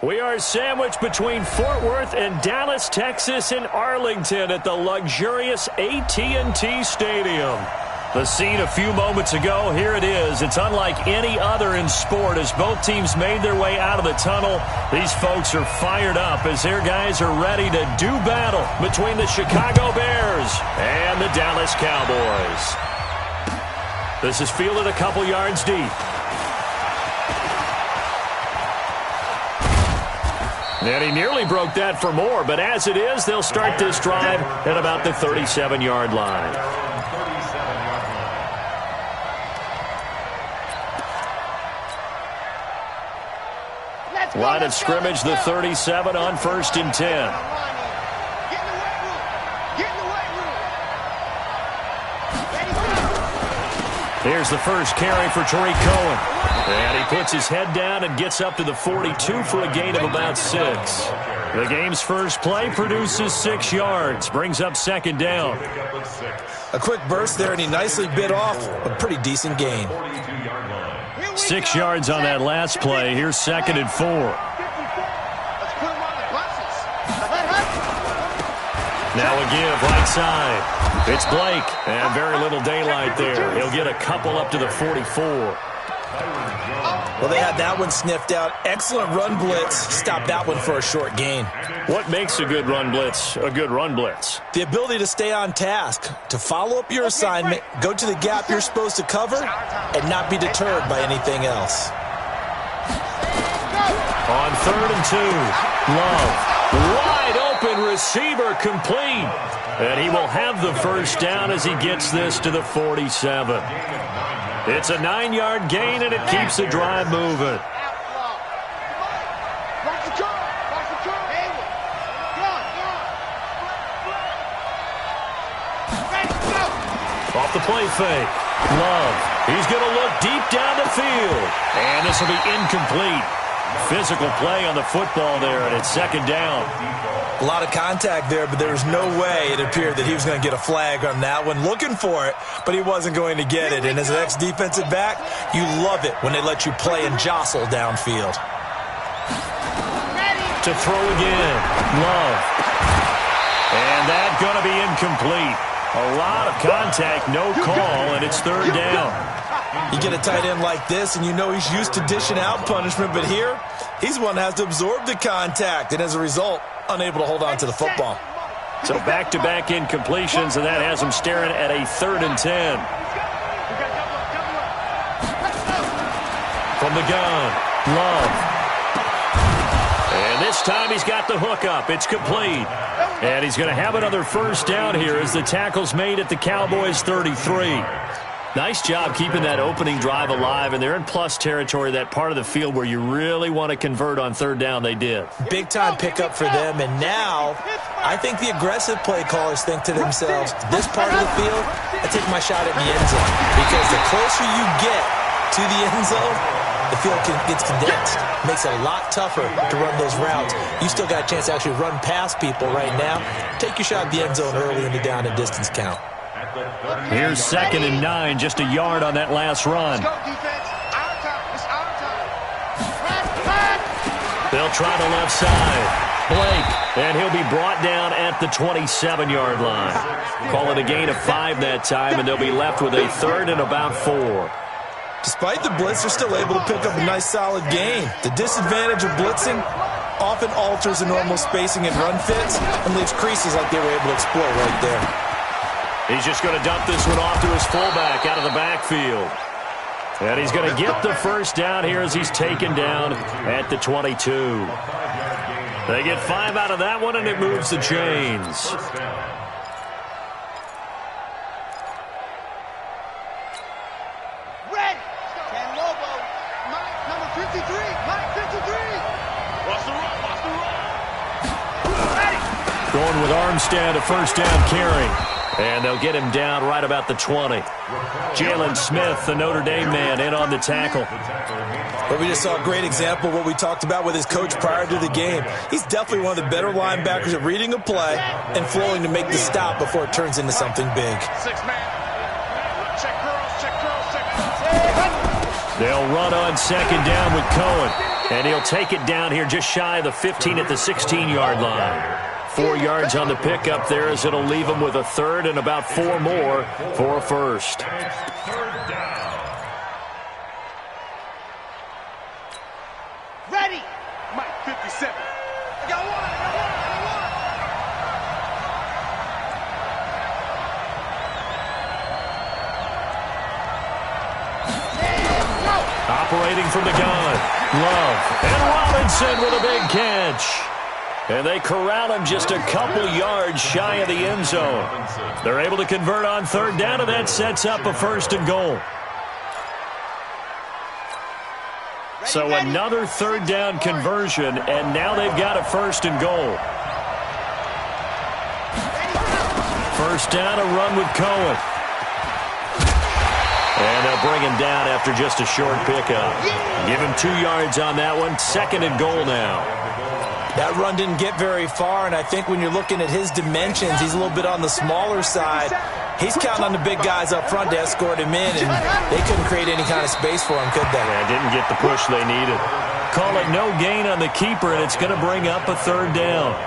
We are sandwiched between Fort Worth and Dallas, Texas, in Arlington at the luxurious AT&T Stadium. The scene a few moments ago, here it is. It's unlike any other in sport as both teams made their way out of the tunnel. These folks are fired up as their guys are ready to do battle between the Chicago Bears and the Dallas Cowboys. This is fielded a couple yards deep. And he nearly broke that for more, but as it is, they'll start this drive at about the 37-yard line. Line of scrimmage, the 37 on 1st and 10. Here's the first carry for Tariq Cohen. And he puts his head down and gets up to the 42 for a gain of about 6. The game's first play produces 6 yards, brings up 2nd down. A quick burst there, and he nicely bit off a pretty decent gain. 6 yards on that last play. Here's 2nd and 4. Now a give right side. It's Blake, and very little daylight there. He'll get a couple up to the 44. Well, they had that one sniffed out. Excellent run blitz. Stopped that one for a short gain. What makes a good run blitz a good run blitz? The ability to stay on task, to follow up your assignment, go to the gap you're supposed to cover, and not be deterred by anything else. On 3rd and 2, Love. Wide open receiver complete. And he will have the first down as he gets this to the 47. It's a 9-yard gain, and it keeps the drive moving. Off the play fake. Love. He's going to look deep down the field. And this will be incomplete. Physical play on the football there, and it's 2nd down. A lot of contact there, but there was no way it appeared that he was going to get a flag on that one. Looking for it, but he wasn't going to get it. And as an ex-defensive back, you love it when they let you play and jostle downfield. To throw again. Love. And that's going to be incomplete. A lot of contact, no call, and it's 3rd down. You get a tight end like this, and you know he's used to dishing out punishment, but here, he's the one that has to absorb the contact, and as a result, unable to hold on to the football. So back-to-back incompletions, and that has him staring at a 3rd and 10. From the gun, Love. And this time he's got the hook up. It's complete. And he's going to have another first down here as the tackle's made at the Cowboys' 33. Nice job keeping that opening drive alive, and they're in plus territory, that part of the field where you really want to convert on 3rd down. They did. Big-time pickup for them, and now I think the aggressive play callers think to themselves, this part of the field, I take my shot at the end zone, because the closer you get to the end zone, the field gets condensed. Makes it a lot tougher to run those routes. You still got a chance to actually run past people right now. Take your shot at the end zone early in the down and distance count. Here's 2nd and 9, just a yard on that last run. They'll try the left side. Blake, and he'll be brought down at the 27-yard line. Call it a gain of 5 that time, and they'll be left with a 3rd and about 4. Despite the blitz, they're still able to pick up a nice solid gain. The disadvantage of blitzing often alters the normal spacing and run fits and leaves creases like they were able to exploit right there. He's just going to dump this one off to his fullback out of the backfield. And he's going to get the first down here as he's taken down at the 22. They get 5 out of that one, and it moves the chains. Red, Ken Lobo, Mike, number 53, Mike 53. Watch the run, watch the run. Going with Armstead, a first down carry. And they'll get him down right about the 20. Jalen Smith, the Notre Dame man, in on the tackle. But we just saw a great example of what we talked about with his coach prior to the game. He's definitely one of the better linebackers at reading a play and flowing to make the stop before it turns into something big. 6-man. Check girls, check girls, check girls. They'll run on second down with Cohen. And he'll take it down here just shy of the 15 at the 16-yard line. 4 yards on the pickup there as it'll leave him with a third and about 4 more for a first. Ready. Mike 57. I got one. Operating from the gun, Love. And Robinson with a big catch. And they corral him just a couple yards shy of the end zone. They're able to convert on third down, and that sets up a first and goal. So another third down conversion, and now they've got a first and goal. First down, a run with Cohen. And they'll bring him down after just a short pickup. Give him 2 yards on that one. Second and goal now. That run didn't get very far, and I think when you're looking at his dimensions, he's a little bit on the smaller side. He's counting on the big guys up front to escort him in, and they couldn't create any kind of space for him, could they? Yeah, didn't get the push they needed. Call it no gain on the keeper, and it's going to bring up a third down.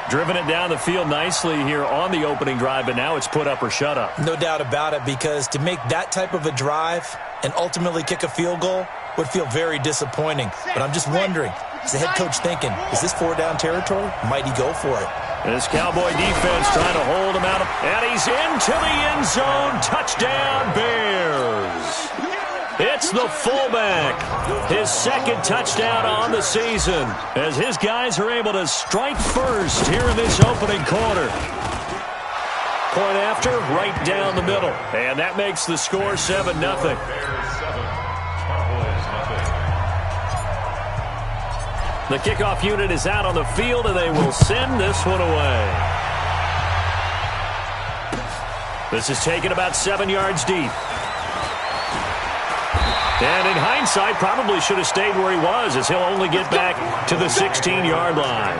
Driven it down the field nicely here on the opening drive, but now it's put up or shut up. No doubt about it, because to make that type of a drive and ultimately kick a field goal would feel very disappointing. But I'm just wondering, is the head coach thinking, is this 4-down territory? Might he go for it? And this Cowboy defense trying to hold him out. And he's into the end zone. Touchdown, Bears. It's the fullback. His second touchdown on the season as his guys are able to strike first here in this opening quarter. Point after, right down the middle. And that makes the score 7-0. The kickoff unit is out on the field, and they will send this one away. This is taken about 7 yards deep. And in hindsight, probably should have stayed where he was, as he'll only get back to the 16-yard line.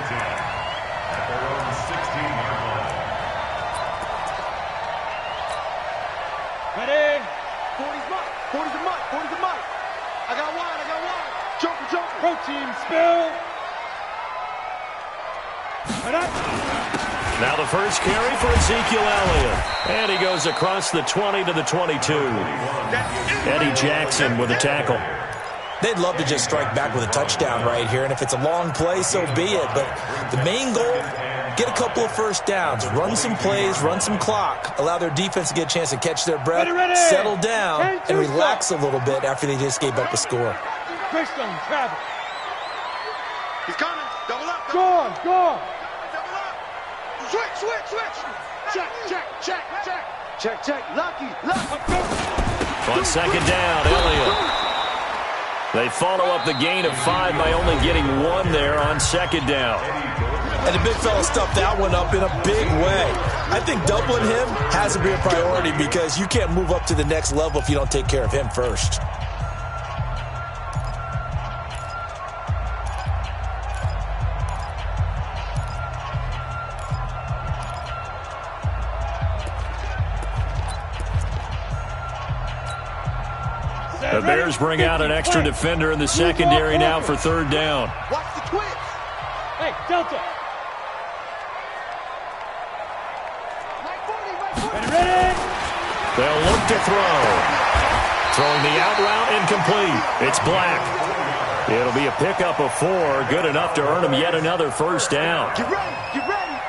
Ready? 40's Mike. 40's the Mike. 40's the Mike. I got one. Joker. Protein spill. Now the first carry for Ezekiel Elliott. And he goes across the 20 to the 22. Eddie Jackson with a tackle. They'd love to just strike back with a touchdown right here, and if it's a long play, so be it. But the main goal, get a couple of first downs, run some plays, run some clock, allow their defense to get a chance to catch their breath, settle down, and relax a little bit after they just gave up a score. Travel. He's coming. Double up. Go on. Double up. Switch. Check. Lucky. On second down, Elliott. They follow up the gain of 5 by only getting 1 there on second down. And the big fella stuffed that one up in a big way. I think doubling him has to be a priority because you can't move up to the next level if you don't take care of him first. The Bears bring out an extra defender in the secondary now for third down. Watch the twitch. Hey, Delta. Ready. They'll look to throw. Throwing the out route incomplete. It's Black. It'll be a pickup of 4. Good enough to earn him yet another first down. Get ready.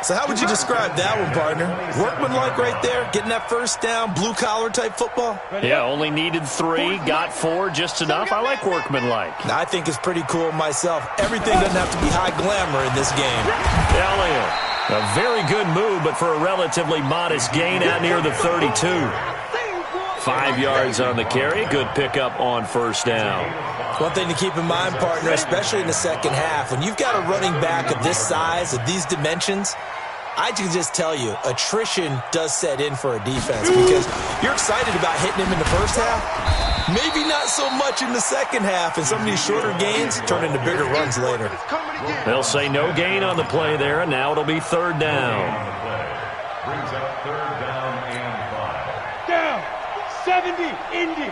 So how would you describe that one, partner? Workmanlike right there, getting that first down, blue-collar type football? Yeah, only needed 3, got 4, just enough. I like workmanlike. I think it's pretty cool myself. Everything doesn't have to be high glamour in this game. Elliott, a very good move, but for a relatively modest gain out near the 32. 5 yards on the carry. Good pickup on first down. One thing to keep in mind, partner, especially in the second half, when you've got a running back of this size, of these dimensions, I can just tell you, attrition does set in for a defense because you're excited about hitting him in the first half. Maybe not so much in the second half, and some of these shorter gains turn into bigger runs later. They'll say no gain on the play there, and now it'll be third down. Brings up third down and 5. Down. 70, Indy.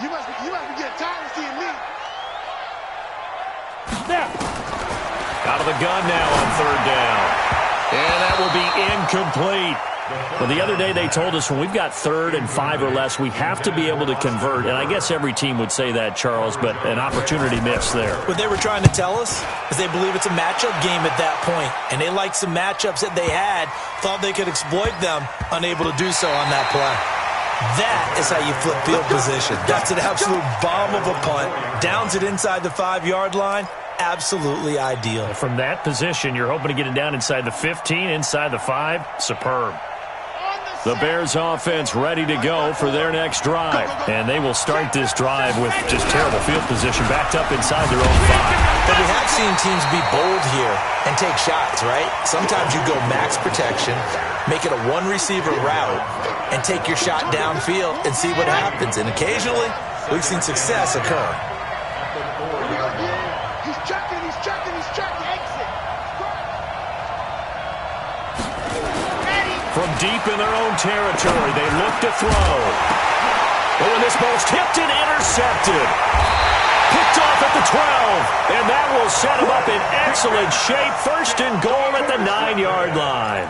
You must be getting tired of seeing me. Snap. Out of the gun now on third down. And that will be incomplete. Well, the other day they told us when we've got 3rd and 5 or less, we have to be able to convert. And I guess every team would say that, Charles, but an opportunity missed there. What they were trying to tell us is they believe it's a matchup game at that point, and they liked some matchups that they had, thought they could exploit them, unable to do so on that play. That is how you flip field position. That's an absolute bomb of a punt. Downs it inside the 5-yard line. Absolutely ideal. From that position, you're hoping to get it down inside the 15, inside the 5. Superb. The Bears offense ready to go for their next drive. And they will start this drive with just terrible field position backed up inside their own 5. But we have seen teams be bold here and take shots, right? Sometimes you go max protection, make it a one-receiver route, and take your shot downfield and see what happens. And occasionally, we've seen success occur. He's checking. Exit. From deep in their own territory, they look to throw. Oh, and this ball's tipped and intercepted. Picked off at the 12. And that will set him up in excellent shape. 1st and goal at the 9-yard line.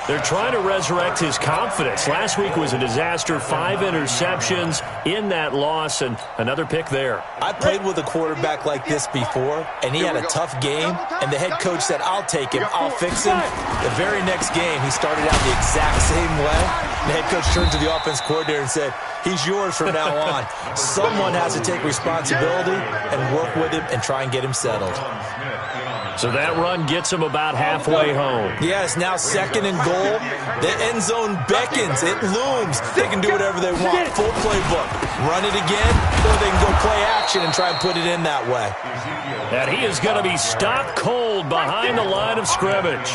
They're trying to resurrect his confidence. Last week was a disaster. 5 interceptions in that loss, and another pick there. I played with a quarterback like this before, and he had a tough game, and the head coach said, I'll take him, I'll fix him. The very next game, he started out the exact same way. The head coach turned to the offense coordinator and said, he's yours from now on. Someone has to take responsibility and work with him and try and get him settled. So that run gets him about halfway home. Yes, now 2nd and goal. The end zone beckons. It looms. They can do whatever they want. Full playbook. Run it again, or they can go play action and try and put it in that way. And he is going to be stopped cold behind the line of scrimmage.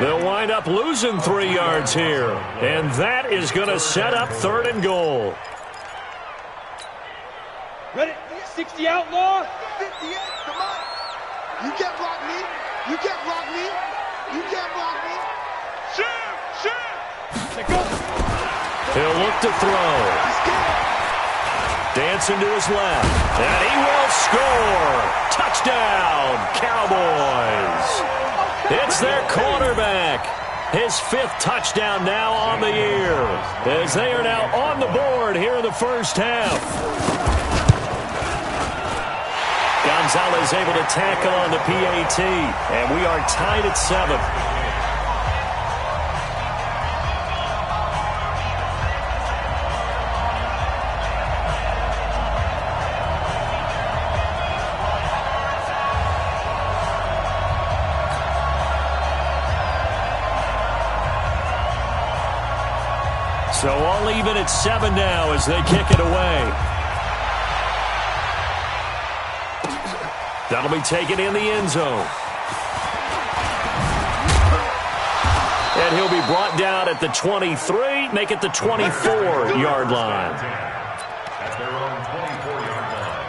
They'll wind up losing 3 yards here. And that is going to set up 3rd and goal. Ready? 60 outlaw. 58. Come on. You can't block me. You can't block me. You can't block me. Shoot. He'll look to throw. Dancing to his left. And he will score. Touchdown, Cowboys. It's their quarterback. His 5th touchdown now on the year. As they are now on the board here in the first half. Gonzalez able to tack on the PAT, and we are tied at 7. So all even at 7 now as they kick it away. That'll be taken in the end zone. And he'll be brought down at the 23, make it the 24-yard line. At their own 24-yard line.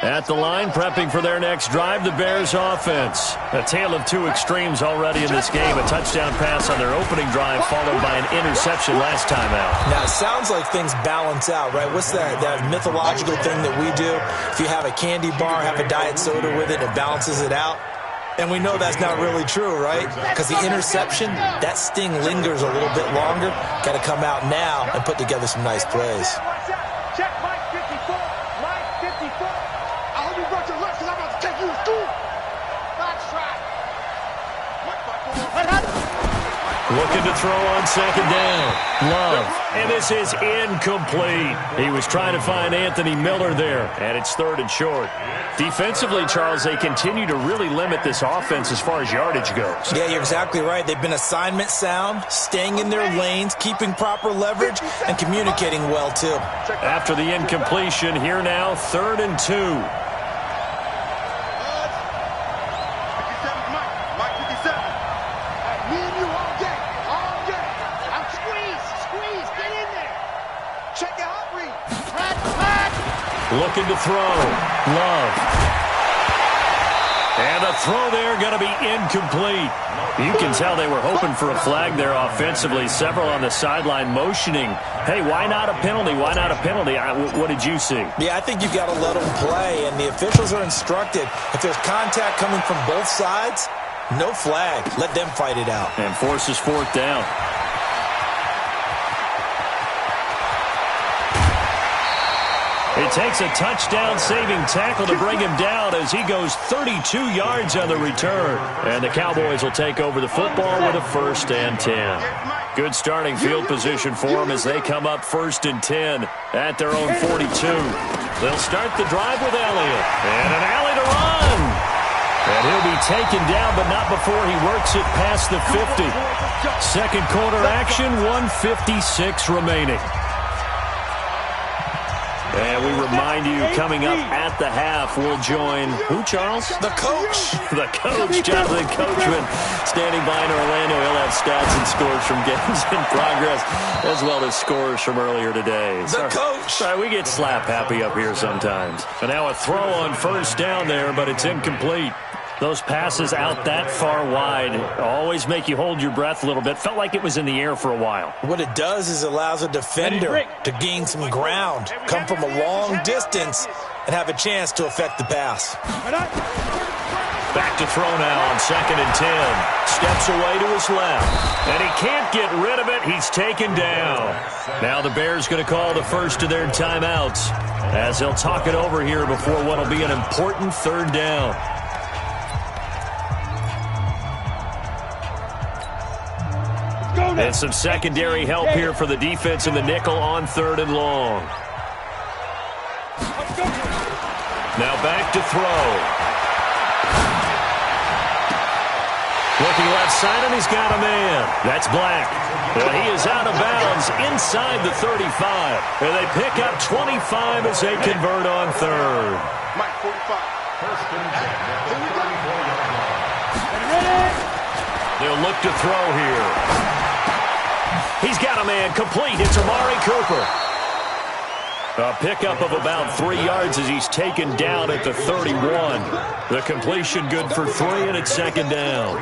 At the line, prepping for their next drive, the Bears offense. A tale of 2 extremes already in this game. A touchdown pass on their opening drive, followed by an interception last time out. Now, it sounds like things balance out, right? What's that mythological thing that we do? If you have a candy bar, have a diet soda with it, it balances it out. And we know that's not really true, right? Because the interception, that sting lingers a little bit longer. Got to come out now and put together some nice plays. Check Mike 54. Mike 54. I hope you brought your lunch because I'm about to take you to school. Nice try. Looking to throw on 2nd down. Love. And this is incomplete. He was trying to find Anthony Miller there, and it's 3rd and short. Defensively, Charles, they continue to really limit this offense as far as yardage goes. Yeah, you're exactly right. They've been assignment sound, staying in their lanes, keeping proper leverage, and communicating well, too. After the incompletion, here now, 3rd and 2. Mike 57. Me and you all day. All day. I'm squeeze. Get in there. Check your heart rate. Hot. Looking to throw. Love. And the throw there going to be incomplete. You can tell they were hoping for a flag there offensively. Several on the sideline motioning, hey, why not a penalty? Why not a penalty? What did you see? Yeah, I think you've got to let them play, and the officials are instructed, if there's contact coming from both sides, no flag. Let them fight it out. And forces fourth down. It takes a touchdown-saving tackle to bring him down as he goes 32 yards on the return. And the Cowboys will take over the football with a 1st and 10. Good starting field position for them as they come up 1st and 10 at their own 42. They'll start the drive with Elliott. And an alley to run. And he'll be taken down, but not before he works it past the 50. Second quarter action, 1:56 remaining. And we remind you, coming up at the half, we'll join, who, Charles? The coach. The coach, Jonathan Coachman, standing by in Orlando. He'll have stats and scores from games in progress, as well as scores from earlier today. The coach. Sorry, we get slap happy up here sometimes. And now a throw on 1st down there, but it's incomplete. Those passes out that far wide always make you hold your breath a little bit. Felt like it was in the air for a while. What it does is allows a defender to gain some ground, come from a long distance, and have a chance to affect the pass. Back to throw now on 2nd and 10. Steps away to his left. And he can't get rid of it. He's taken down. Now the Bears going to call the first of their timeouts as they'll talk it over here before what will be an important 3rd down. And some secondary help here for the defense in the nickel on 3rd and long. Now back to throw. Looking left side, and he's got a man. That's Black. And he is out of bounds inside the 35. And they pick up 25 as they convert on 3rd. Mike, 45. They'll look to throw here. He's got a man complete. It's Amari Cooper. A pickup of about 3 yards as he's taken down at the 31. The completion good for 3, and it's 2nd down.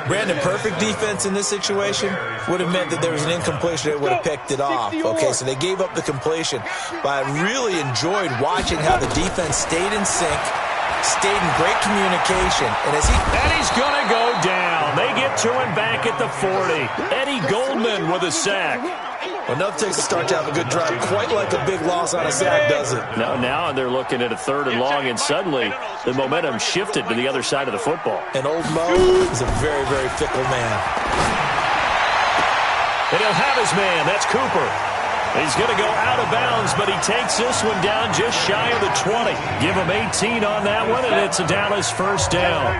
Brandon, perfect defense in this situation would have meant that there was an incompletion that would have picked it off. Okay, so they gave up the completion. But I really enjoyed watching how the defense stayed in sync, stayed in great communication. And he's going to go down. They get to him back at the 40. Eddie Goldman with a sack. Enough takes to start to have a good drive. Quite like a big loss on a sack, does it? Now they're looking at a 3rd and long, and suddenly the momentum shifted to the other side of the football. And old Mo is a very, very fickle man. And he'll have his man. That's Cooper. He's going to go out of bounds, but he takes this one down just shy of the 20. Give him 18 on that one, and it's a Dallas 1st down.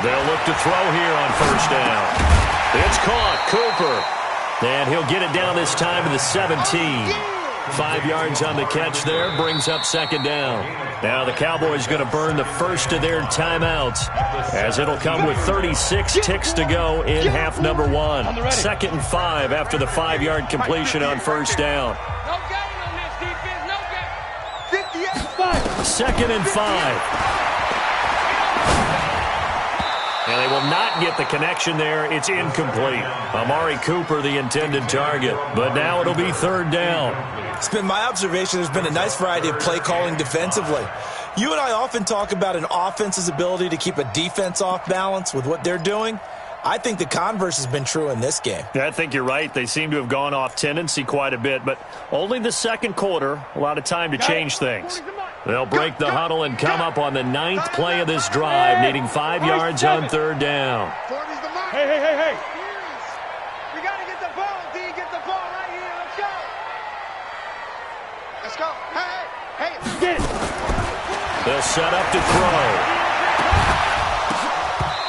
They'll look to throw here on 1st down. It's caught. Cooper. And he'll get it down this time to the 17. 5 yards on the catch there. Brings up 2nd down. Now the Cowboys going to burn the first of their timeouts as it'll come with 36 ticks to go in half number 1. 2nd and 5 after the 5-yard completion on 1st down. 2nd and 5. And they will not get the connection there. It's incomplete. Amari Cooper, the intended target. But now it'll be 3rd down. It's been my observation there's been a nice variety of play calling defensively. You and I often talk about an offense's ability to keep a defense off balance with what they're doing. I think the converse has been true in this game. Yeah, I think you're right. They seem to have gone off tendency quite a bit, but only the 2nd quarter, a lot of time to change things. They'll break the huddle and come up on the 9th play of this drive, needing 5 yards on 3rd down. Hey. We got to get the ball, D. Get the ball right here. Let's go. Hey. Get it. They'll set up to throw.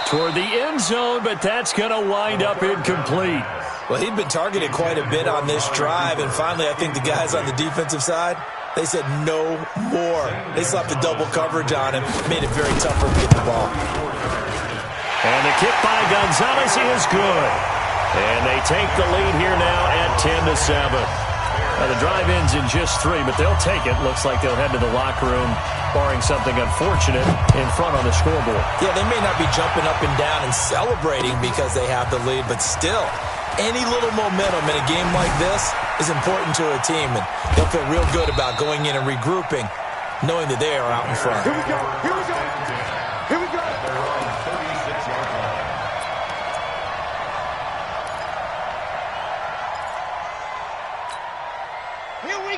Toward the end zone, but that's going to wind up incomplete. Well, he'd been targeted quite a bit on this drive, and finally I think the guys on the defensive side, they said no more. They slapped the double coverage on him, made it very tough for him to get the ball. And the kick by Gonzalez is good. And they take the lead here now at 10-7. The drive ends in just 3, but they'll take it. Looks like they'll head to the locker room, barring something unfortunate, in front on the scoreboard. Yeah, they may not be jumping up and down and celebrating because they have the lead, but still, any little momentum in a game like this is important to a team, and they'll feel real good about going in and regrouping, knowing that they are out in front. Here we go. Here we go. Here we go. They're on 36-yard line.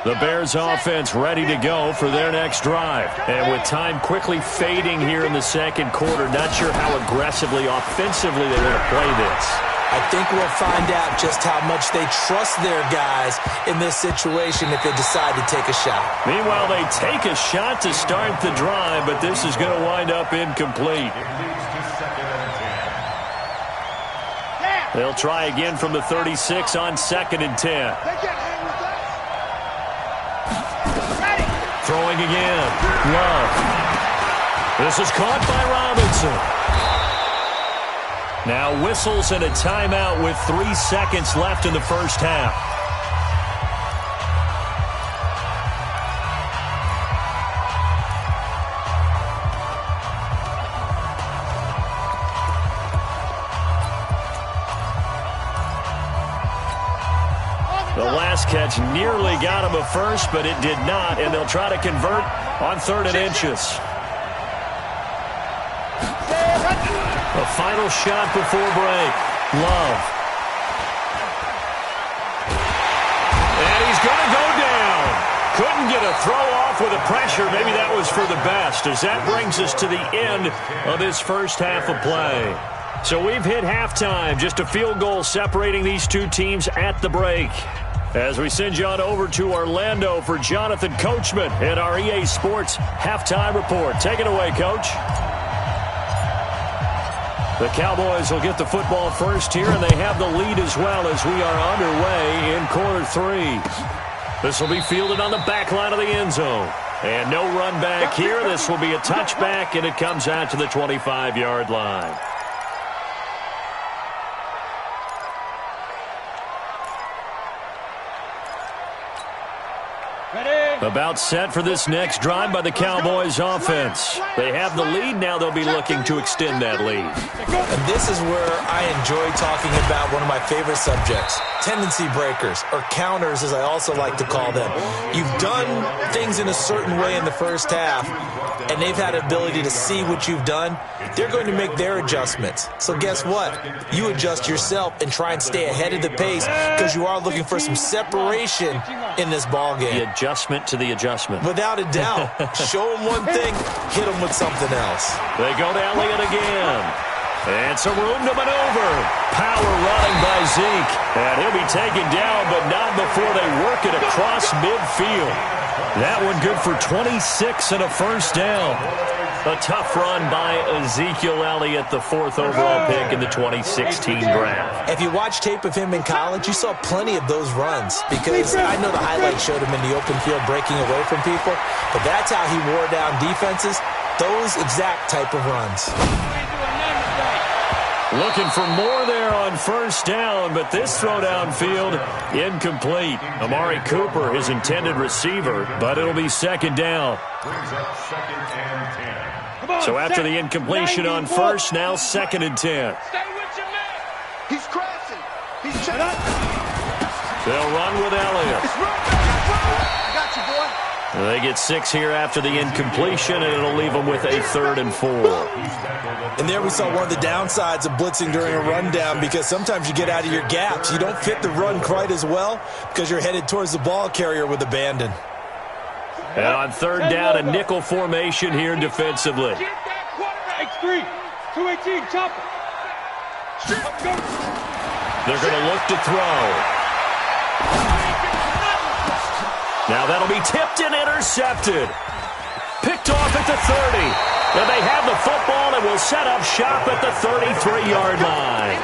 The Bears offense ready to go for their next drive. And with time quickly fading here in the second quarter, not sure how aggressively, offensively they want to play this. I think we'll find out just how much they trust their guys in this situation if they decide to take a shot. Meanwhile, they take a shot to start the drive, but this is going to wind up incomplete. It leads to 2nd and 10. They'll try again from the 36 on 2nd and 10. They can't hang with us. Throwing again. Love. This is caught by Robinson. Now whistles and a timeout with 3 seconds left in the first half. The last catch nearly got him a first, but it did not, and they'll try to convert on 3rd and inches. A final shot before break. Love. And he's going to go down. Couldn't get a throw off with the pressure. Maybe that was for the best, as that brings us to the end of this first half of play. So we've hit halftime, just a field goal separating these two teams at the break. As we send you on over to Orlando for Jonathan Coachman in our EA Sports Halftime Report. Take it away, Coach. The Cowboys will get the football first here, and they have the lead as well as we are underway in quarter 3. This will be fielded on the back line of the end zone. And no run back here. This will be a touchback, and it comes out to the 25-yard line. About set for this next drive by the Cowboys offense. They have the lead. Now they'll be looking to extend that lead. And this is where I enjoy talking about one of my favorite subjects, tendency breakers, or counters as I also like to call them. You've done things in a certain way in the first half, and they've had ability to see what you've done. They're going to make their adjustments. So guess what? You adjust yourself and try and stay ahead of the pace because you are looking for some separation in this ballgame. The adjustment to the adjustment. Without a doubt. Show them one thing, hit them with something else. They go to Elliott again. And some room to maneuver. Power running by Zeke. And he'll be taken down, but not before they work it across midfield. That one good for 26 and a first down. A tough run by Ezekiel Elliott, the 4th overall pick in the 2016 draft. If you watch tape of him in college, you saw plenty of those runs because I know the highlights showed him in the open field breaking away from people, but that's how he wore down defenses, those exact type of runs. Looking for more there on first down, but this throw downfield incomplete. Amari Cooper, his intended receiver, but it'll be second down. Brings up 2nd and 10. So after the incompletion on first, now 2nd and 10. Stay with your man. He's crashing. He's checking. They'll run with Elliott. I got you, boy. They get 6 here after the incompletion, and it'll leave them with a 3rd and 4. And there we saw one of the downsides of blitzing during a rundown because sometimes you get out of your gaps. You don't fit the run quite as well because you're headed towards the ball carrier with abandon. And on 3rd down, a nickel formation here defensively. Get that quarterback. X3. 218. Chopper. They're going to look to throw. Now that'll be tipped and intercepted. Picked off at the 30. And they have the football and will set up shop at the 33-yard line.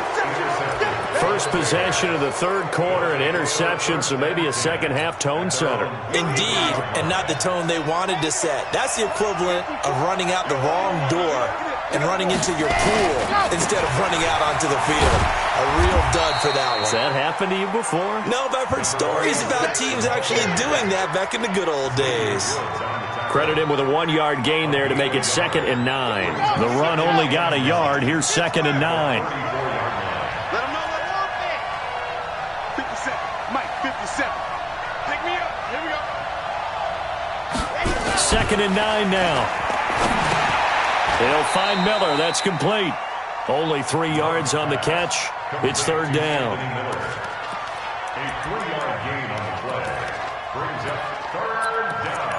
First possession of the 3rd quarter, an interception, so maybe a second-half tone setter. Indeed, and not the tone they wanted to set. That's the equivalent of running out the wrong door and running into your pool instead of running out onto the field. A real dud for that one. Has that happened to you before? No, but I've heard stories about teams actually doing that back in the good old days. Credit him with a 1-yard gain there to make it 2nd and 9. The run only got a yard. Here's 2nd and 9. Let him know what we're 57. Mike, 57. Pick me up. Here we go. 2nd and 9 now. They'll find Miller. That's complete. Only 3 yards on the catch. It's 3rd down. A 3-yard gain on the play brings up 3rd down.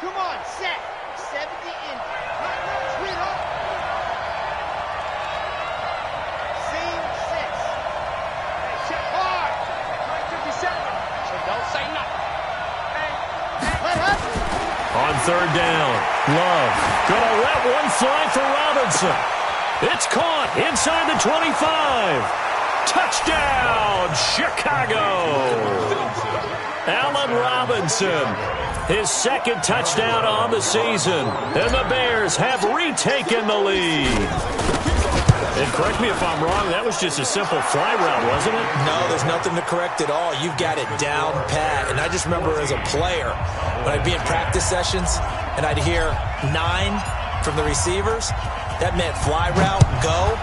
Come on, set. 70 in. Sweet up. Scene 6. Hey, check hard. 57. So don't say nothing. Hey. On 3rd down, Love gonna let one fly for Robinson. It's caught inside the 25. Touchdown, Chicago. Allen Robinson, his 2nd touchdown on the season. And the Bears have retaken the lead. And correct me if I'm wrong, that was just a simple fly route, wasn't it? No, there's nothing to correct at all. You've got it down pat. And I just remember as a player, when I'd be in practice sessions and I'd hear 9 from the receivers, that meant fly route, go.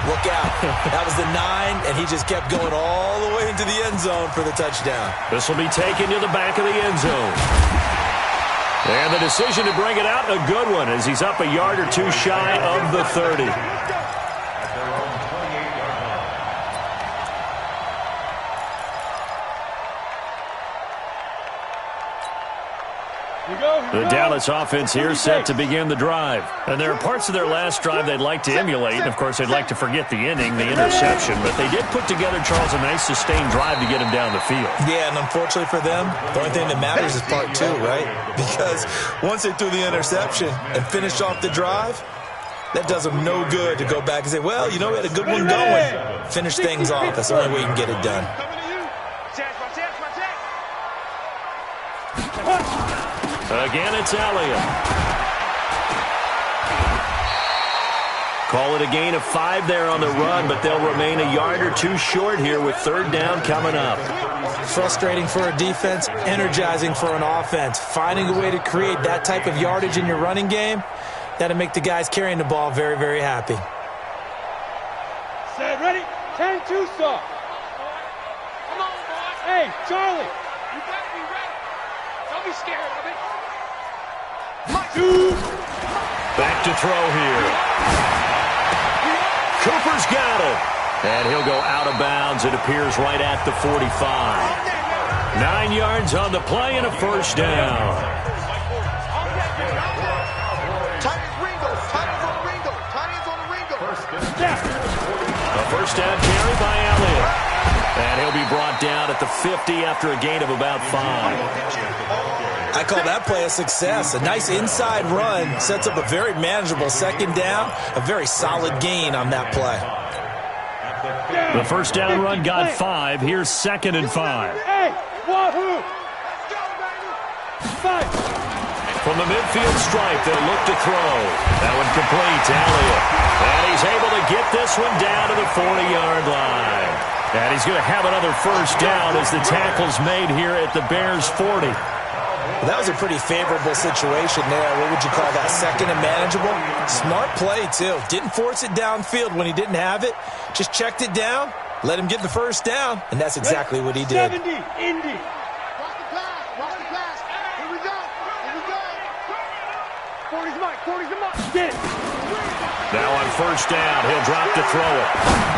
Look out. That was the 9, and he just kept going all the way into the end zone for the touchdown. This will be taken to the back of the end zone. And the decision to bring it out, a good one, as he's up a yard or 2 shy of the 30. The Dallas offense here set to begin the drive. And there are parts of their last drive they'd like to emulate. And, of course, they'd like to forget the inning, the interception. But they did put together, Charles, a nice sustained drive to get him down the field. Yeah, and unfortunately for them, the only thing that matters is part 2, right? Because once they threw the interception and finished off the drive, that does them no good to go back and say, well, you know, we had a good one going. Finish things off. That's the only way you can get it done. Again, it's Elliott. Call it a gain of 5 there on the run, but they'll remain a yard or 2 short here with 3rd down coming up. Frustrating for a defense, energizing for an offense. Finding a way to create that type of yardage in your running game, that'll make the guys carrying the ball very, very happy. Set, ready? 10-2 stop. Come on, boys. Hey, Charlie, you better be ready. Don't be scared of it. Back to throw here. Cooper's got it. And he'll go out of bounds. It appears right at the 45. 9 yards on the play and a 1st down. A 1st down carry by Elliott. And he'll be brought down at the 50 after a gain of about 5. I call that play a success. A nice inside run sets up a very manageable 2nd down. A very solid gain on that play. The 1st down run got 5. Here's 2nd and 5. Hey, wahoo! From the midfield stripe, they'll look to throw. That one complete to Elliott. And he's able to get this one down to the 40-yard line. And he's going to have another 1st down as the tackle's made here at the Bears' 40. That was a pretty favorable situation there. What would you call that? 2nd and manageable? Smart play, too. Didn't force it downfield when he didn't have it. Just checked it down, let him get the 1st down, and that's exactly what he did. 70, Indy. Watch the pass. Watch the pass. Here we go. Here we go. 40's Mike. 40's the Mike. Get it. Now on 1st down, he'll drop to throw it.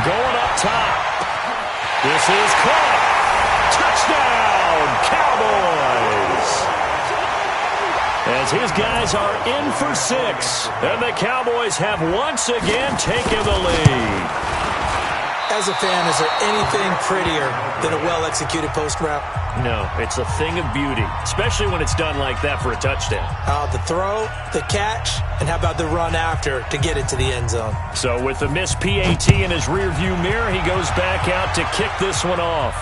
Going up top. This is caught. Touchdown, Cowboys. As his guys are in for 6. And the Cowboys have once again taken the lead. As a fan, is there anything prettier than a well-executed post route? No, it's a thing of beauty, especially when it's done like that for a touchdown. The throw, the catch, and how about the run after to get it to the end zone? So with the missed PAT in his rearview mirror, he goes back out to kick this one off.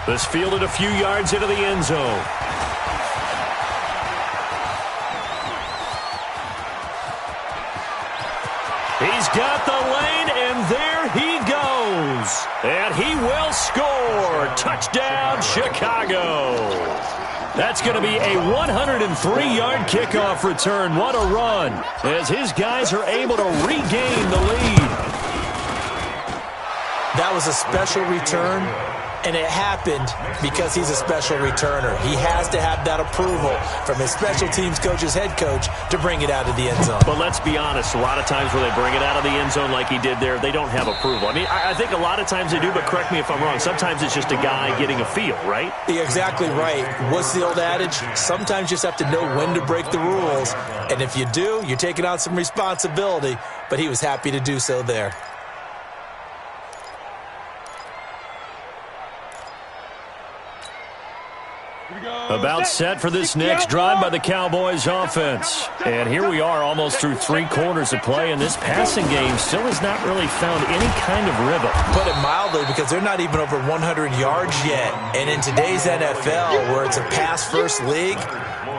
This fielded a few yards into the end zone. He's got the lane, and there he goes. And he will score. Touchdown, Chicago. That's going to be a 103-yard kickoff return. What a run, as his guys are able to regain the lead. That was a special return, and it happened because he's a special returner. He has to have that approval from his special teams coach's head coach to bring it out of the end zone. But let's be honest, a lot of times when they bring it out of the end zone like he did there, they don't have approval. I mean, I think a lot of times they do, but correct me if I'm wrong. Sometimes it's just a guy getting a feel, right? You're exactly right. What's the old adage? Sometimes you just have to know when to break the rules. And if you do, you're taking on some responsibility. But he was happy to do so there. About set for this next drive by the Cowboys offense. And here we are almost through 3 quarters of play, and this passing game still has not really found any kind of rhythm. Put it mildly, because they're not even over 100 yards yet. And in today's NFL, where it's a pass-first league,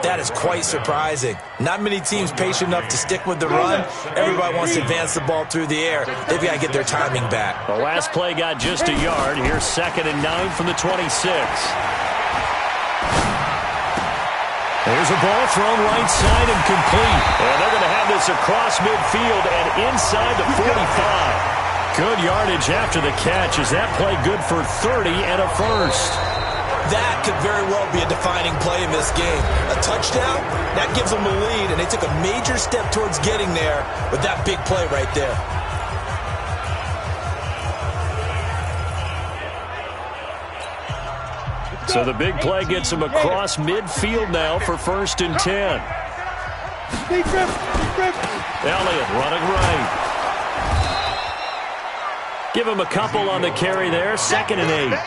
that is quite surprising. Not many teams patient enough to stick with the run. Everybody wants to advance the ball through the air. They've got to get their timing back. The last play got just a yard. Here's 2nd and 9 from the 26. There's a ball thrown right side and complete. And they're going to have this across midfield and inside the 45. Good yardage after the catch. Is that play good for 30 and a first? That could very well be a defining play in this game. A touchdown, that gives them a lead, and they took a major step towards getting there with that big play right there. So the big play gets him across midfield now for 1st and 10. Elliott running right. Give him a couple on the carry there. 2nd and 8.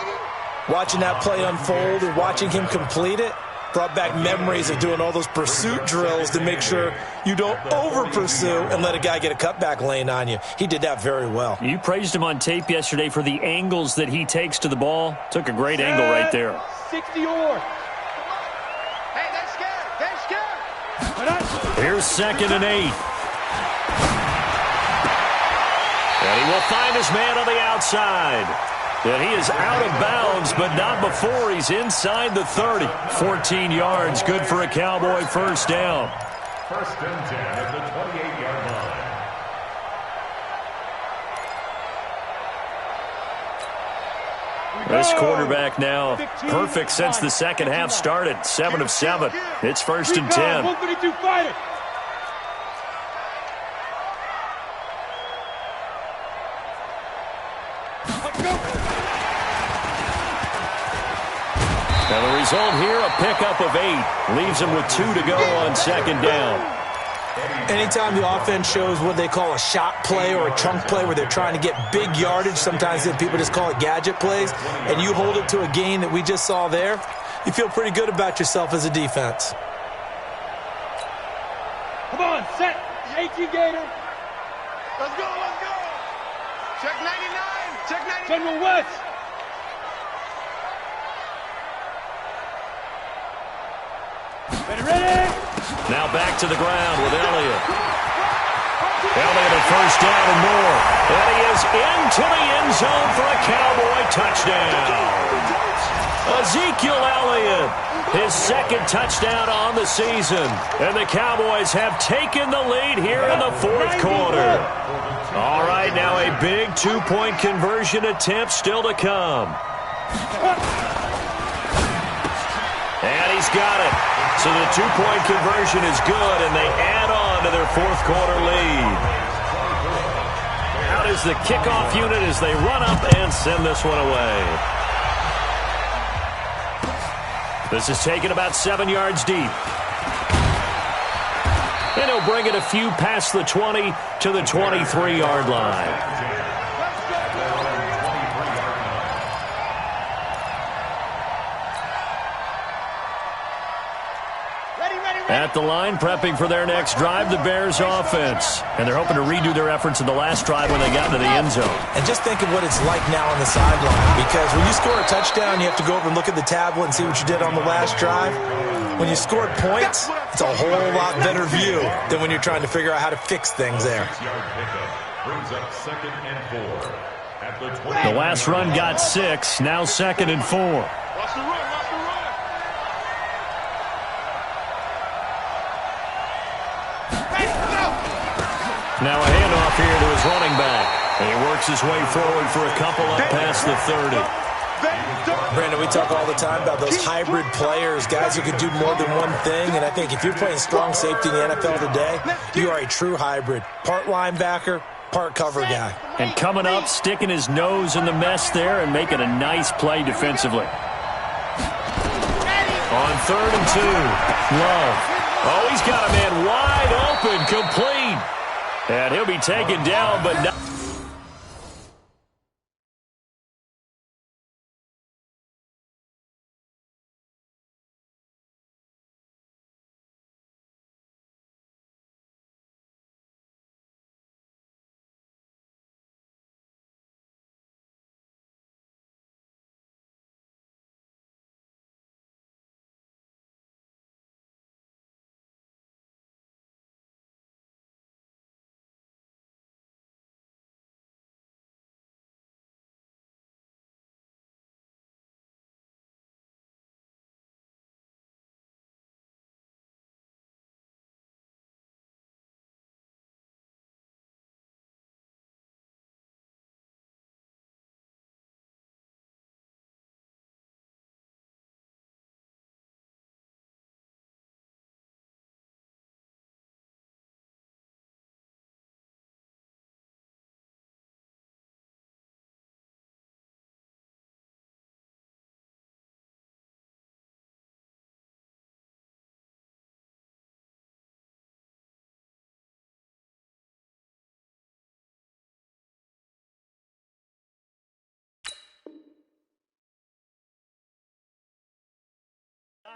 Watching that play unfold and watching him complete it brought back memories of doing all those pursuit drills to make sure you don't over-pursue and let a guy get a cutback lane on you. He did that very well. You praised him on tape yesterday for the angles that he takes to the ball. Took a great angle right there. 60-yard. Hey, they're scared. Here's 2nd and 8. And he will find his man on the outside. And he is out of bounds, but not before he's inside the 30. 14 yards, good for a Cowboy first down. 1st and 10 at the 28-yard line. This quarterback now perfect since the second half started. 7 of 7. It's 1st and 10. 152 fighter. And the result here, a pickup of 8. Leaves him with 2 to go on 2nd down. Anytime the offense shows what they call a shot play or a chunk play where they're trying to get big yardage, sometimes people just call it gadget plays, and you hold it to a gain that we just saw there, you feel pretty good about yourself as a defense. Come on, set. 18 Gator. Let's go, let's go. Check 99. Check 99. General West. Ready? Now back to the ground with Elliott. Elliott at first down and more. And he is into the end zone for a Cowboy touchdown. Ezekiel Elliott, his 2nd touchdown on the season. And the Cowboys have taken the lead here in the 4th quarter. All right, now a big 2-point conversion attempt still to come. And he's got it. So the 2-point conversion is good, and they add on to their 4th quarter lead. Out is the kickoff unit as they run up and send this one away. This is taken about 7 yards deep. And he'll bring it a few past the 20 to the 23-yard line. At the line, prepping for their next drive, the Bears offense. And they're hoping to redo their efforts in the last drive when they got into the end zone. And just think of what it's like now on the sideline. Because when you score a touchdown, you have to go over and look at the tablet and see what you did on the last drive. when you scored points, it's a whole lot better view than when you're trying to figure out how to fix things there. Brings up 2nd and 4 at the 20. The last run got 6, now 2nd and 4. Watch the run, watch the run. Now a handoff here to his running back. And he works his way forward for a couple up past the 30. Brandon, we talk all the time about those hybrid players, guys who can do more than one thing, and I think if you're playing strong safety in the NFL today, you are a true hybrid. Part linebacker, part cover guy. And coming up, sticking his nose in the mess there and making a nice play defensively. On 3rd and 2, Love. Oh, he's got a man wide open, complete. And he'll be taken down, but not.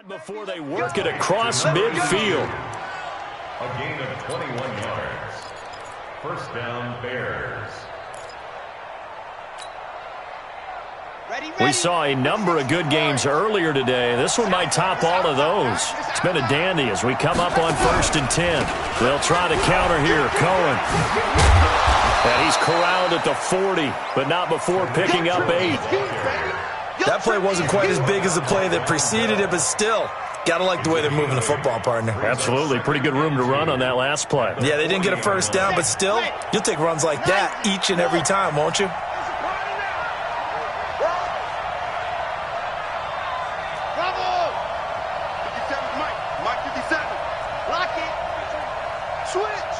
Before they work it across midfield. A gain of 21 yards. First down, Bears. We saw a number of good games earlier today. This one might top all of those. It's been a dandy as we come up on 1st and 10. They'll try to counter here. Cohen. And he's corralled at the 40, but not before picking up 8. That play wasn't quite as big as the play that preceded it, but still, gotta like the way they're moving the football, partner. Absolutely. Pretty good room to run on that last play. Yeah, they didn't get a first down, but still, you'll take runs like that each and every time, won't you? Bravo! 57, Mike 57. Lock it. Switch.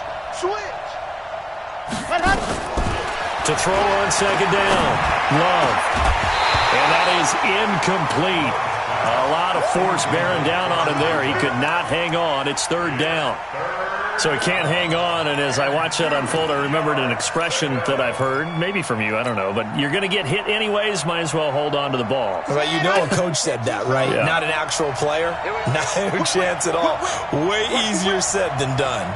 To throw on 2nd down. Love. And that is incomplete. A lot of force bearing down on him there. He could not hang on. It's 3rd down. So he can't hang on, and as I watch that unfold, I remembered an expression that I've heard, maybe from you, I don't know, but you're going to get hit anyways, might as well hold on to the ball. Well, you know a coach said that, right? Yeah. Not an actual player. No chance at all. Way easier said than done.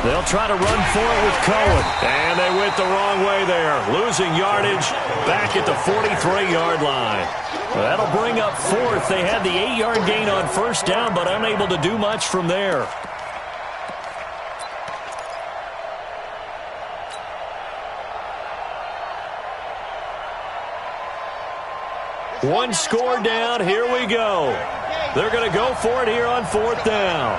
They'll try to run for it with Cohen. And they went the wrong way there. Losing yardage back at the 43-yard line. Well, that'll bring up 4th. They had the 8-yard gain on 1st down, but unable to do much from there. One score down. Here we go. They're going to go for it here on 4th down.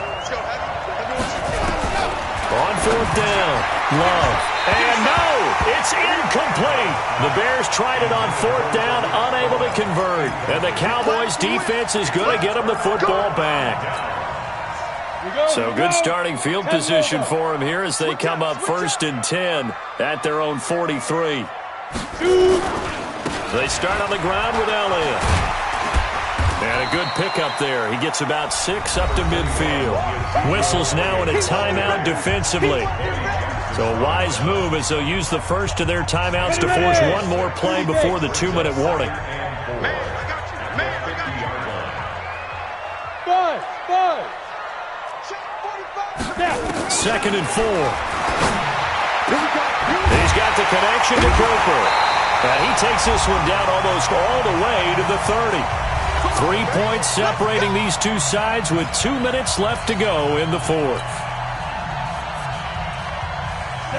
On 4th down, Love. And no, it's incomplete. The Bears tried it on 4th down, unable to convert. And the Cowboys' defense is going to get them the football back. So good starting field position for them here as they come up 1st and 10 at their own 43. They start on the ground with Elliott. And a good pickup there. He gets about 6 up to midfield. Whistles now in a timeout defensively. So a wise move as they'll use the first of their timeouts to force one more play before the 2-minute warning. Second and 4. He's got the connection to Cooper. And he takes this one down almost all the way to the 30. 3 points separating these two sides with 2 minutes left to go in the fourth.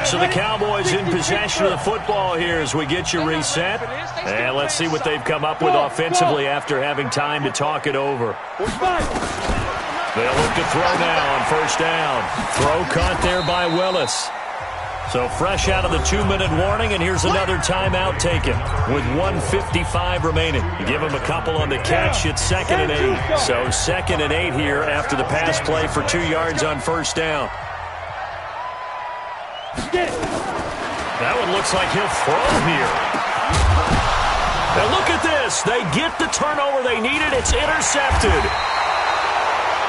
So the Cowboys in possession of the football here as we get you reset. And let's see what they've come up with offensively after having time to talk it over. They'll look to throw now on first down. Throw caught there by Willis. So fresh out of the 2-minute warning, and here's another timeout taken with 1:55 remaining. You give him a couple on the catch, it's 2nd and 8. So 2nd and 8 here after the pass play for 2 yards on first down. That one looks like he'll throw here. Now look at this. They get the turnover they needed. It's intercepted.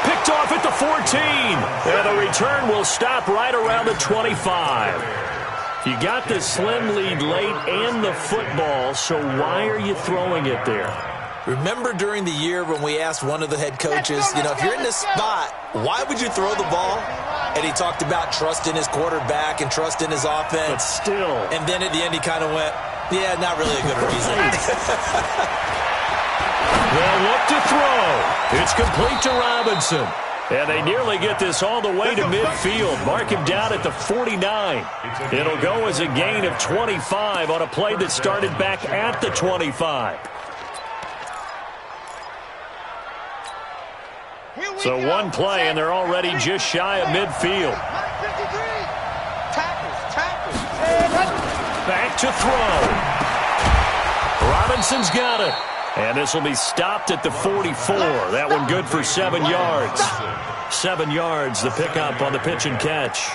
Picked off at the 14. And the return will stop right around the 25. You got the slim lead late and the football, so why are you throwing it there? Remember during the year when we asked one of the head coaches, if you're in this spot, why would you throw the ball? And he talked about trust in his quarterback and trust in his offense. But still. And then at the end he kind of went, yeah, not really a good reason. They'll look to throw. It's complete to Robinson. And they nearly get this all the way to midfield. Mark him down at the 49. It'll go as a gain of 25 on a play that started back at the 25. So one play, and they're already just shy of midfield. Back to throw. Robinson's got it. And this will be stopped at the 44. That one good for 7 yards. 7 yards, the pickup on the pitch and catch.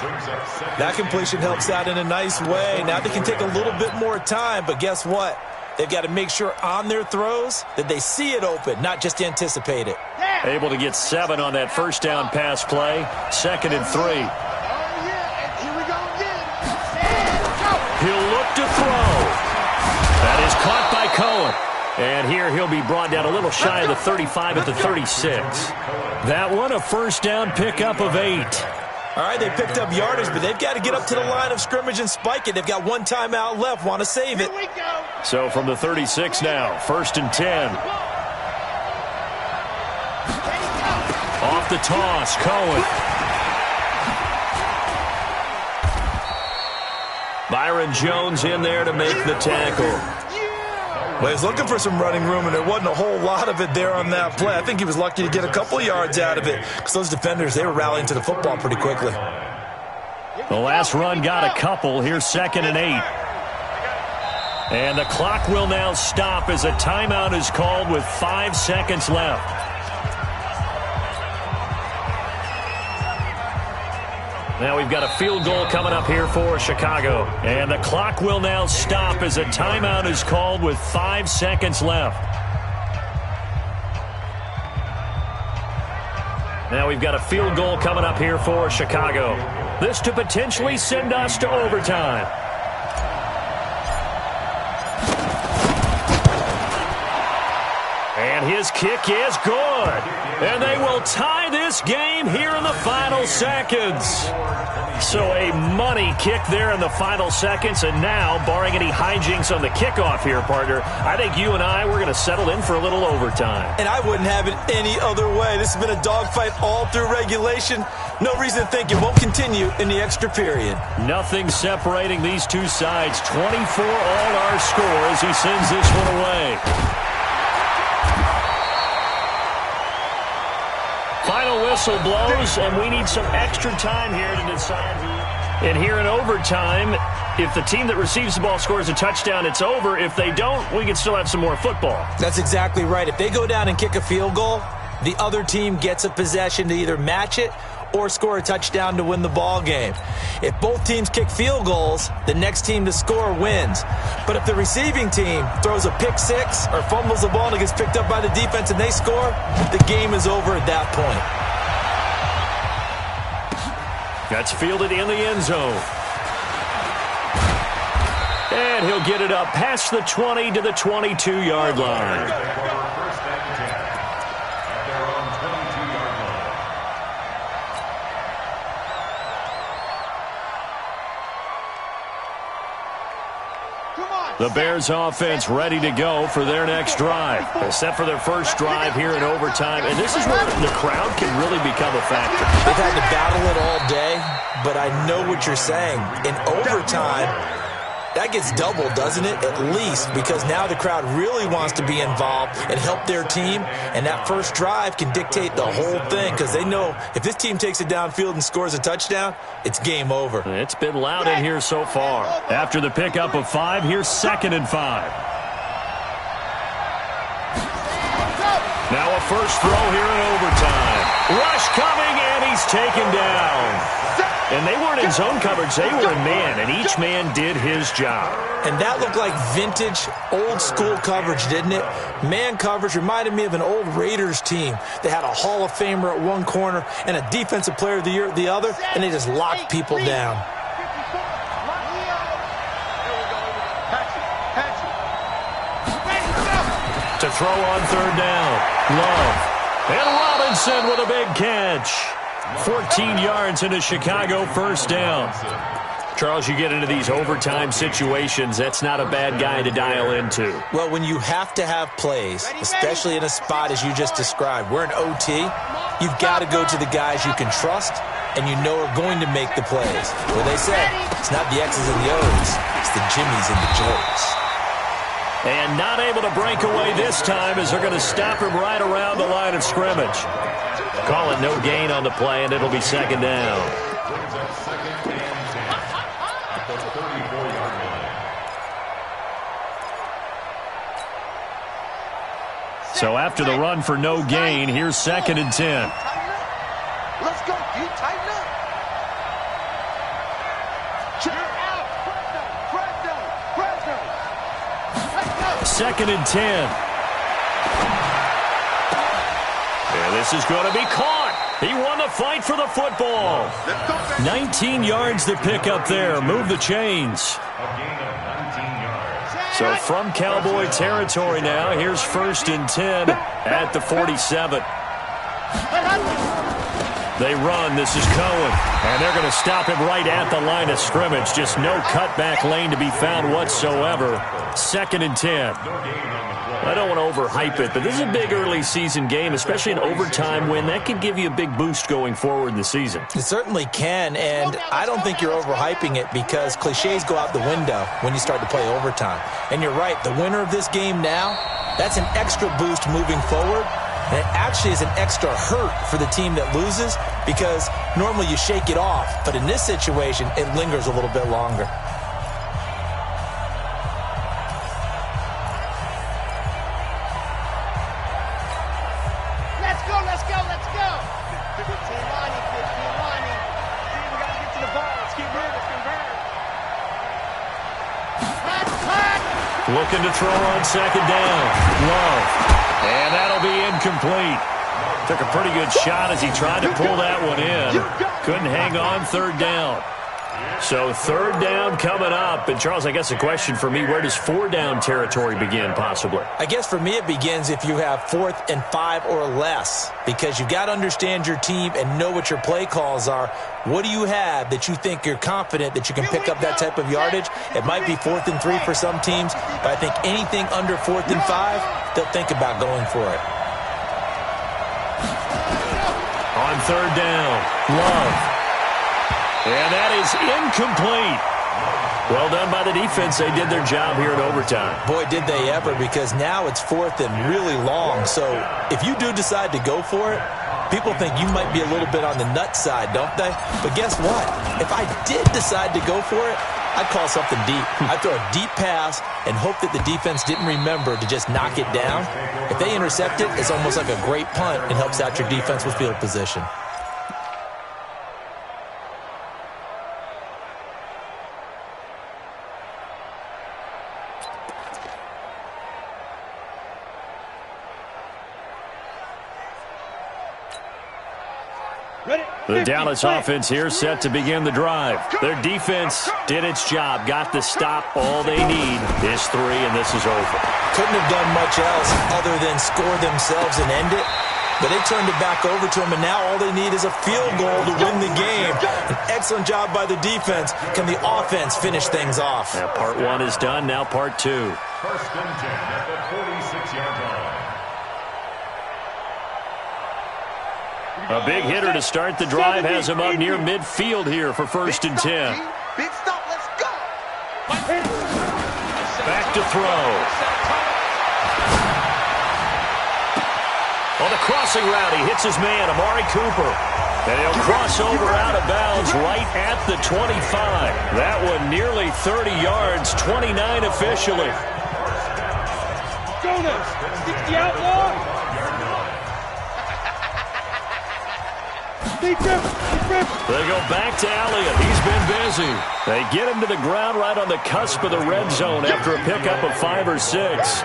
That completion helps out in a nice way. Now they can take a little bit more time, but guess what? They've got to make sure on their throws that they see it open, not just anticipate it. Able to get 7 on that first down pass play. 2nd and 3. He'll look to throw. That is caught by Cohen. And here he'll be brought down a little shy of the 35 at the 36. That one, a first down pickup of 8. All right, they picked up yardage, but they've got to get up to the line of scrimmage and spike it. They've got one timeout left, want to save it. So from the 36 now, 1st and 10. Off the toss, Cohen. Byron Jones in there to make the tackle. Well, he's looking for some running room, and there wasn't a whole lot of it there on that play. I think he was lucky to get a couple of yards out of it because those defenders, they were rallying to the football pretty quickly. The last run got a couple. Here's 2nd and 8. And the clock will now stop as a timeout is called with 5 seconds left. Now we've got a field goal coming up here for Chicago. And the clock will now stop as a timeout is called with 5 seconds left. Now we've got a field goal coming up here for Chicago. This to potentially send us to overtime. And his kick is good. And they will tie this game here in the final seconds. So a money kick there in the final seconds. And now, barring any hijinks on the kickoff here, partner, I think you and I, we're going to settle in for a little overtime. And I wouldn't have it any other way. This has been a dogfight all through regulation. No reason to think it won't continue in the extra period. Nothing separating these two sides. 24 all our score as he sends this one away. Final whistle blows, and we need some extra time here to decide who. And here in overtime, if the team that receives the ball scores a touchdown, it's over. If they don't, we can still have some more football. That's exactly right. If they go down and kick a field goal, the other team gets a possession to either match it or score a touchdown to win the ball game. If both teams kick field goals, the next team to score wins. But if the receiving team throws a pick six or fumbles the ball and it gets picked up by the defense and they score, the game is over at that point. That's fielded in the end zone. And he'll get it up past the 20 to the 22-yard line. The Bears offense ready to go for their next drive. Set for their first drive here in overtime. And this is where the crowd can really become a factor. They've had to battle it all day, but I know what you're saying. In overtime, that gets doubled, doesn't it? At least, because now the crowd really wants to be involved and help their team. And that first drive can dictate the whole thing because they know if this team takes it downfield and scores a touchdown, it's game over. It's been loud in here so far. After the pickup of 5, here's 2nd and 5. Now a first throw here in overtime. Rush coming, and he's taken down. And they weren't in zone coverage. They were in man, and each man did his job. And that looked like vintage, old-school coverage, didn't it? Man coverage reminded me of an old Raiders team. They had a Hall of Famer at one corner and a Defensive Player of the Year at the other, and they just locked people down. To throw on 3rd down. Love. And Robinson with a big catch. 14 yards into Chicago, 1st down. Charles, you get into these overtime situations, that's not a bad guy to dial into. Well, when you have to have plays, especially in a spot as you just described, we're in OT, you've got to go to the guys you can trust and you know are going to make the plays. Well, they say it's not the X's and the O's, it's the Jimmies and the Joes. And not able to break away this time as they're going to stop him right around the line of scrimmage. Call it no gain on the play, and it'll be 2nd down. So after the run for no gain, here's 2nd and 10. Let's go, D. Tighten up. Second and 10. And this is going to be caught. He won the fight for the football. 19 yards to pick up there. Move the chains. So from Cowboy territory now, here's 1st and 10 at the 47. They run. This is Cohen. And they're going to stop him right at the line of scrimmage. Just no cutback lane to be found whatsoever. 2nd and 10. I don't want to overhype it, but this is a big early season game, especially an overtime win. That could give you a big boost going forward in the season. It certainly can, and I don't think you're overhyping it because cliches go out the window when you start to play overtime. And you're right, the winner of this game now, that's an extra boost moving forward. And it actually is an extra hurt for the team that loses because normally you shake it off. But in this situation, it lingers a little bit longer. Let's go, let's go, let's go. Team Lonnie, kid, Team Lonnie. See, we got to get to the ball. Let's keep moving, let's convert. Looking to throw on 2nd down. Love. And that'll be incomplete. Took a pretty good shot as he tried to pull that one in. Couldn't hang on 3rd down. So 3rd down coming up. And, Charles, I guess a question for me, where does 4th down territory begin possibly? I guess for me it begins if you have 4th and 5 or less because you've got to understand your team and know what your play calls are. What do you have that you think you're confident that you can pick up that type of yardage? It might be 4th and 3 for some teams, but I think anything under 4th and 5, they'll think about going for it. On 3rd down, Love. And that is incomplete. Well done by the defense. They did their job here in overtime. Boy, did they ever, because now it's 4th and really long. So if you do decide to go for it, people think you might be a little bit on the nut side, don't they? But guess what? If I did decide to go for it, I'd call something deep. I'd throw a deep pass and hope that the defense didn't remember to just knock it down. If they intercept it, it's almost like a great punt and helps out your defense with field position. The Dallas offense here set to begin the drive. Their defense did its job, got the stop. All they need is 3, and this is over. Couldn't have done much else other than score themselves and end it. but they turned it back over to him, and now all they need is a field goal to win the game. An excellent job by the defense. Can the offense finish things off? Yeah, part one is done. Now part two. First and 10 at the 46-yard line. A big hitter to start the drive has him up near midfield here for first and 10. Big stop, let's go. Back to throw. On the crossing route, he hits his man, Amari Cooper. And he'll cross over out of bounds right at the 25. That one nearly 30 yards, 29 officially. Jonas, 60 outlaw. They go back to Elliott. He's been busy. They get him to the ground right on the cusp of the red zone after a pickup of 5 or 6.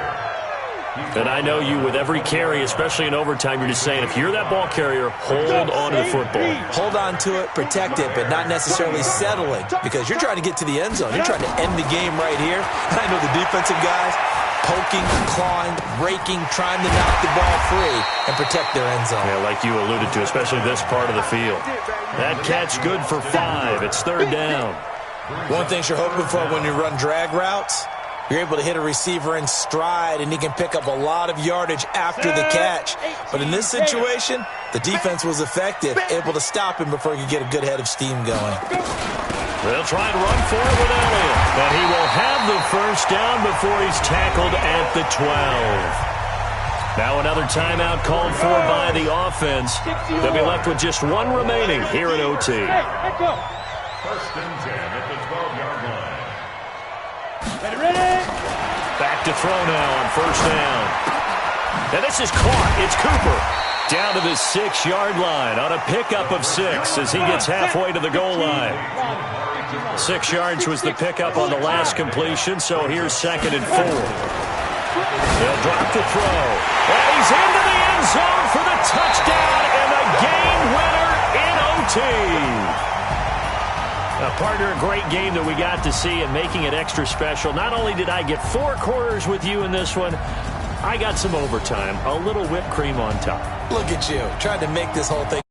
And I know you, with every carry, especially in overtime, you're just saying, if you're that ball carrier, hold on to the football. Hold on to it, protect it, but not necessarily settling, because you're trying to get to the end zone. You're trying to end the game right here. And I know the defensive guys poking, clawing, raking, trying to knock the ball free and protect their end zone. Yeah, like you alluded to, especially this part of the field. That catch good for 5. It's third down. One thing you're hoping for when you run drag routes, you're able to hit a receiver in stride, and he can pick up a lot of yardage after the catch. But in this situation, the defense was effective, able to stop him before he could get a good head of steam going. They'll try and run for it with Elliott. But he will have the first down before he's tackled at the 12. Now another timeout called for by the offense. They'll be left with just one remaining here at OT. First and 10 at the 12-yard line. Ready? Back to throw now on first down. And this is caught. It's Cooper. Down to the 6-yard line on a pickup of 6 as he gets halfway to the goal line. 6 yards was the pickup on the last completion, so here's second and 4. They'll drop to throw. And he's into the end zone for the touchdown and the game winner in OT. Partner, a great game that we got to see, and making it extra special. Not only did I get 4 quarters with you in this one, I got some overtime, a little whipped cream on top. Look at you, trying to make this whole thing